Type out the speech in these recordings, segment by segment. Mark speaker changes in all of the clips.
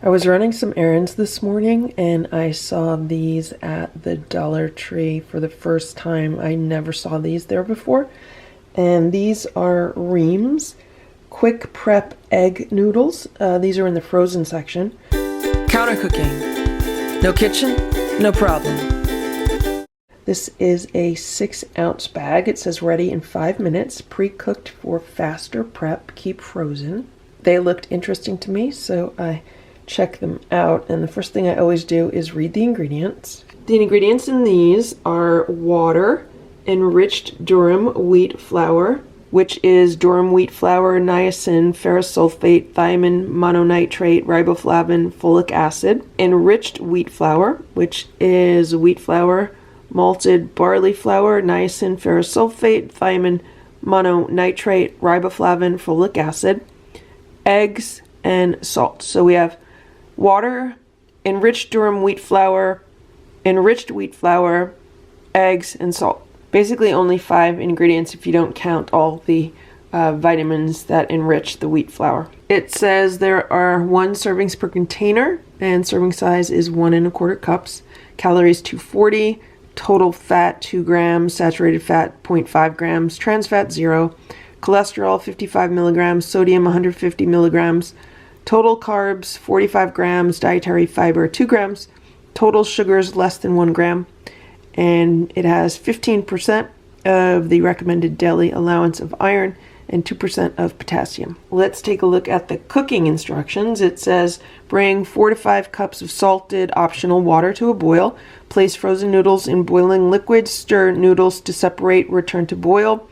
Speaker 1: I was running some errands this morning and I saw these at the Dollar Tree for the first time. I never saw these there before. And these are Reames Quick Prep Egg Noodles. These are in the frozen section. Counter cooking. No kitchen, no problem. This is a 6-ounce bag. It says ready in 5 minutes, pre-cooked for faster prep, keep frozen. They looked interesting to me, so I check them out, and the first thing I always do is read the ingredients. The ingredients in these are water, enriched durum wheat flour, which is durum wheat flour, niacin, ferrous sulfate, thiamine, mononitrate, riboflavin, folic acid, enriched wheat flour, which is wheat flour, malted barley flour, niacin, ferrous sulfate, thiamine, mononitrate, riboflavin, folic acid, eggs, and salt. So we have water, enriched durum wheat flour, enriched wheat flour, eggs, and salt. Basically only 5 ingredients if you don't count all the vitamins that enrich the wheat flour. It says there are 1 servings per container, and serving size is 1 1/4 cups. Calories 240, total fat 2 grams, saturated fat 0.5 grams, trans fat 0, cholesterol 55 milligrams, sodium 150 milligrams, total carbs 45 grams, dietary fiber 2 grams, total sugars less than 1 gram, and it has 15% of the recommended daily allowance of iron and 2% of potassium. Let's take a look at the cooking instructions. It says bring 4 to 5 cups of salted optional water to a boil, place frozen noodles in boiling liquid, stir noodles to separate, return to boil.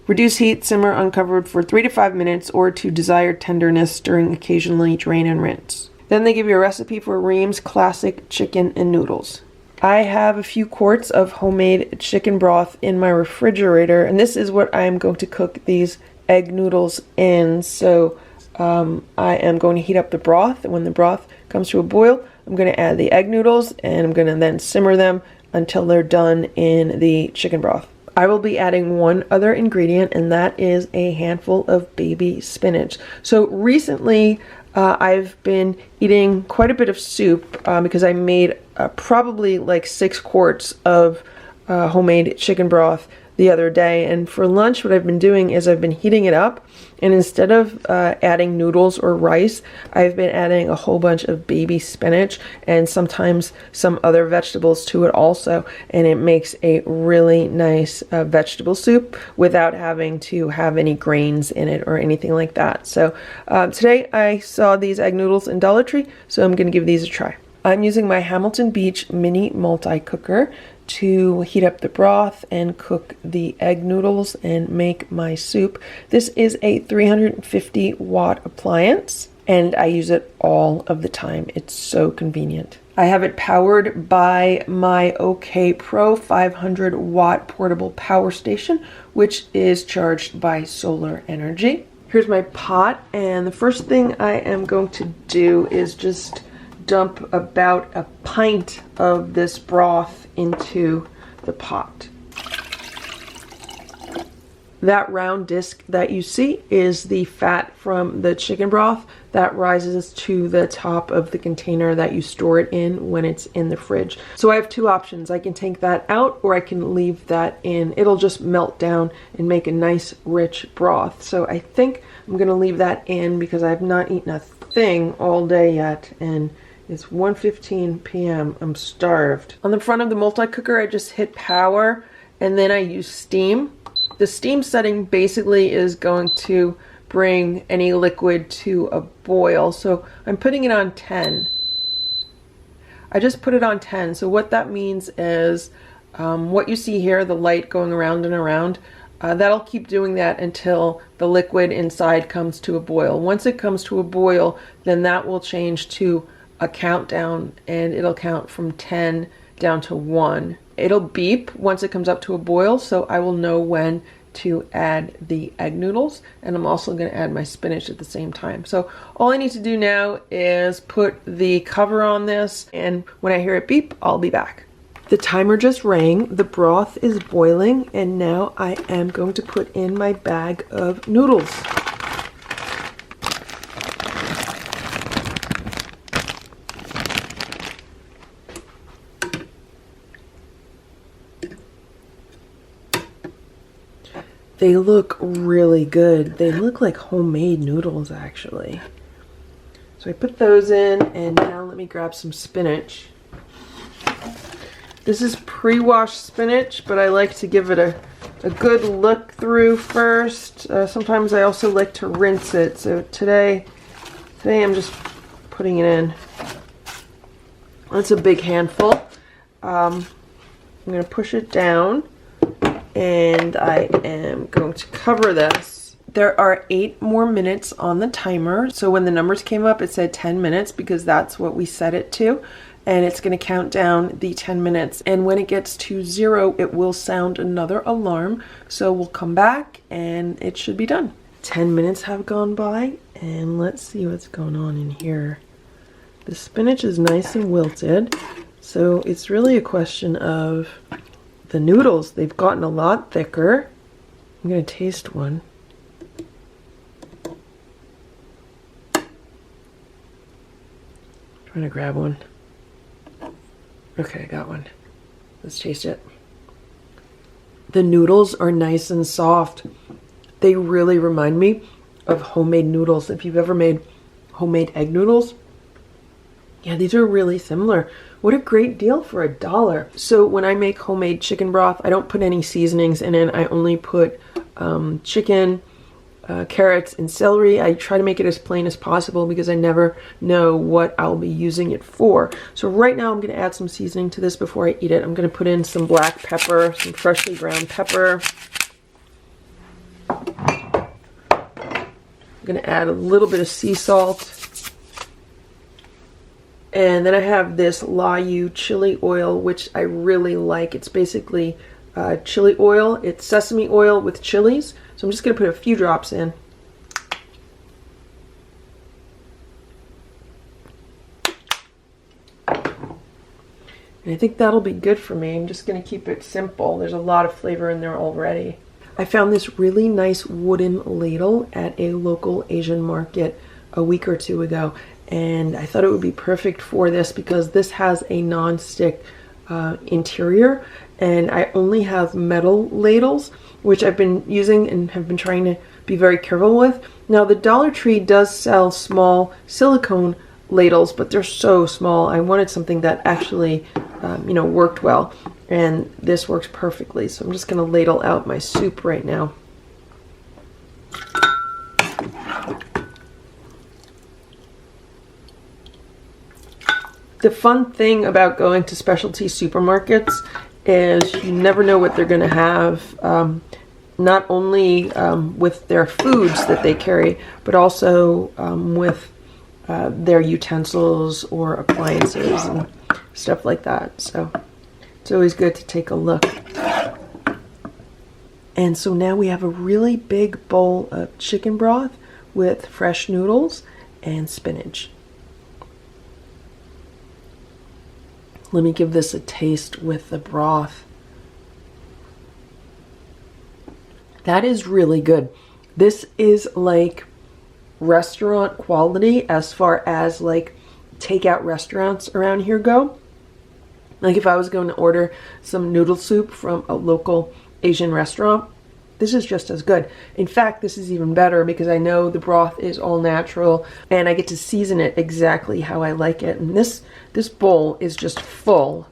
Speaker 1: Reduce heat, simmer uncovered for 3 to 5 minutes or to desired tenderness, stirring occasionally, drain and rinse. Then they give you a recipe for Reames classic chicken and noodles. I have a few quarts of homemade chicken broth in my refrigerator, and this is what I am going to cook these egg noodles in. So I am going to heat up the broth, and when the broth comes to a boil, I'm going to add the egg noodles, and I'm going to then simmer them until they're done in the chicken broth. I will be adding one other ingredient, and that is a handful of baby spinach. So recently I've been eating quite a bit of soup because I made probably like 6 quarts of homemade chicken broth the other day, and for lunch what I've been doing is I've been heating it up, and instead of adding noodles or rice, I've been adding a whole bunch of baby spinach and sometimes some other vegetables to it also, and it makes a really nice vegetable soup without having to have any grains in it or anything like that. So today I saw these egg noodles in Dollar Tree, so I'm going to give these a try. I'm using my Hamilton Beach mini multi-cooker to heat up the broth and cook the egg noodles and make my soup. This is a 350 watt appliance, and I use it all of the time. It's so convenient. I have it powered by my OK Pro 500 watt portable power station, which is charged by solar energy. Here's my pot, and the first thing I am going to do is just dump about a pint of this broth into the pot. That round disc that you see is the fat from the chicken broth that rises to the top of the container that you store it in when it's in the fridge. So I have 2 options. I can take that out, or I can leave that in. It'll just melt down and make a nice rich broth. So I think I'm gonna leave that in because I've not eaten a thing all day yet, and it's 1:15 p.m. I'm starved. On the front of the multi-cooker, I just hit power, and then I use steam. The steam setting basically is going to bring any liquid to a boil. So I'm putting it on 10. I just put it on 10. So what that means is what you see here, the light going around and around, that'll keep doing that until the liquid inside comes to a boil. Once it comes to a boil, then that will change to a countdown, and it'll count from 10 down to 1. It'll beep once it comes up to a boil, so I will know when to add the egg noodles, and I'm also going to add my spinach at the same time. So all I need to do now is put the cover on this, and when I hear it beep, I'll be back. The timer just rang, the broth is boiling, and now I am going to put in my bag of noodles. They look really good. They look like homemade noodles, actually. So I put those in, and now let me grab some spinach. This is pre-washed spinach, but I like to give it a good look through first. Sometimes I also like to rinse it. So today I'm just putting it in. That's a big handful. I'm going to push it down, and I am going to cover this. There are 8 more minutes on the timer. So when the numbers came up, it said 10 minutes because that's what we set it to. And it's going to count down the 10 minutes. And when it gets to 0, it will sound another alarm. So we'll come back and it should be done. 10 minutes have gone by, and let's see what's going on in here. The spinach is nice and wilted. So it's really a question of the noodles. They've gotten a lot thicker. I'm going to taste one. Trying to grab one. Okay, I got one. Let's taste it. The noodles are nice and soft. They really remind me of homemade noodles. If you've ever made homemade egg noodles, yeah, these are really similar. What a great deal for $1. So when I make homemade chicken broth, I don't put any seasonings in it. I only put chicken, carrots, and celery. I try to make it as plain as possible because I never know what I'll be using it for. So right now I'm going to add some seasoning to this before I eat it. I'm going to put in some black pepper, some freshly ground pepper. I'm going to add a little bit of sea salt. And then I have this Layu chili oil, which I really like. It's basically chili oil. It's sesame oil with chilies. So I'm just going to put a few drops in. And I think that'll be good for me. I'm just going to keep it simple. There's a lot of flavor in there already. I found this really nice wooden ladle at a local Asian market a week or 2 ago. And I thought it would be perfect for this because this has a non-stick interior. And I only have metal ladles, which I've been using and have been trying to be very careful with. Now the Dollar Tree does sell small silicone ladles, but they're so small. I wanted something that actually, worked well, and this works perfectly. So I'm just going to ladle out my soup right now. The fun thing about going to specialty supermarkets is you never know what they're going to have, not only with their foods that they carry, but also with their utensils or appliances and stuff like that. So it's always good to take a look. And so now we have a really big bowl of chicken broth with fresh noodles and spinach. Let me give this a taste with the broth. That is really good. This is like restaurant quality as far as like takeout restaurants around here go. Like if I was going to order some noodle soup from a local Asian restaurant, this is just as good. In fact, this is even better because I know the broth is all natural and I get to season it exactly how I like it. And this bowl is just full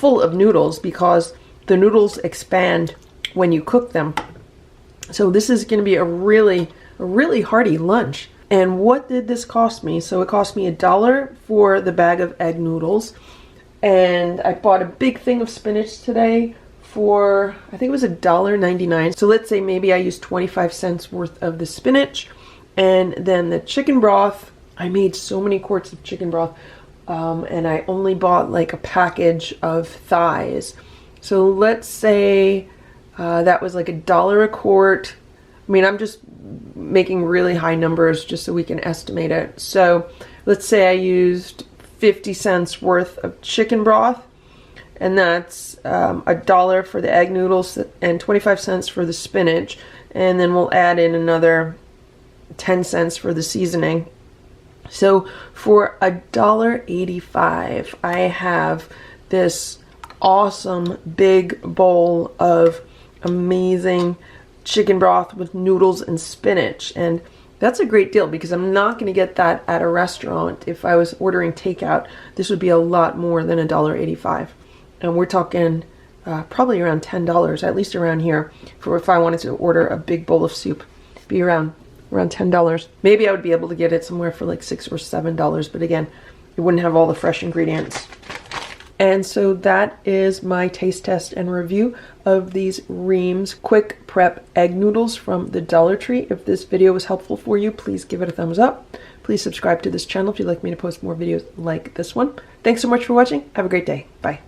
Speaker 1: of noodles because the noodles expand when you cook them. So this is going to be a really hearty lunch. And what did this cost me? So it cost me $1 for the bag of egg noodles. And I bought a big thing of spinach today for, I think it was $1.99. So let's say maybe I used 25 cents worth of the spinach. And then the chicken broth, I made so many quarts of chicken broth. And I only bought like a package of thighs. So let's say that was like $1 a quart. I mean, I'm just making really high numbers just so we can estimate it. So let's say I used 50 cents worth of chicken broth, and that's $1 for the egg noodles and 25 cents for the spinach, and then we'll add in another 10 cents for the seasoning. So for $1.85, I have this awesome big bowl of amazing chicken broth with noodles and spinach. And that's a great deal because I'm not going to get that at a restaurant. If I was ordering takeout, this would be a lot more than $1.85. And we're talking probably around $10, at least around here, for if I wanted to order a big bowl of soup. It'd be around $10. Maybe I would be able to get it somewhere for like $6 or $7, but again, it wouldn't have all the fresh ingredients. And so that is my taste test and review of these Reames quick prep egg noodles from the Dollar Tree. If this video was helpful for you, please give it a thumbs up. Please subscribe to this channel if you'd like me to post more videos like this one. Thanks so much for watching. Have a great day. Bye.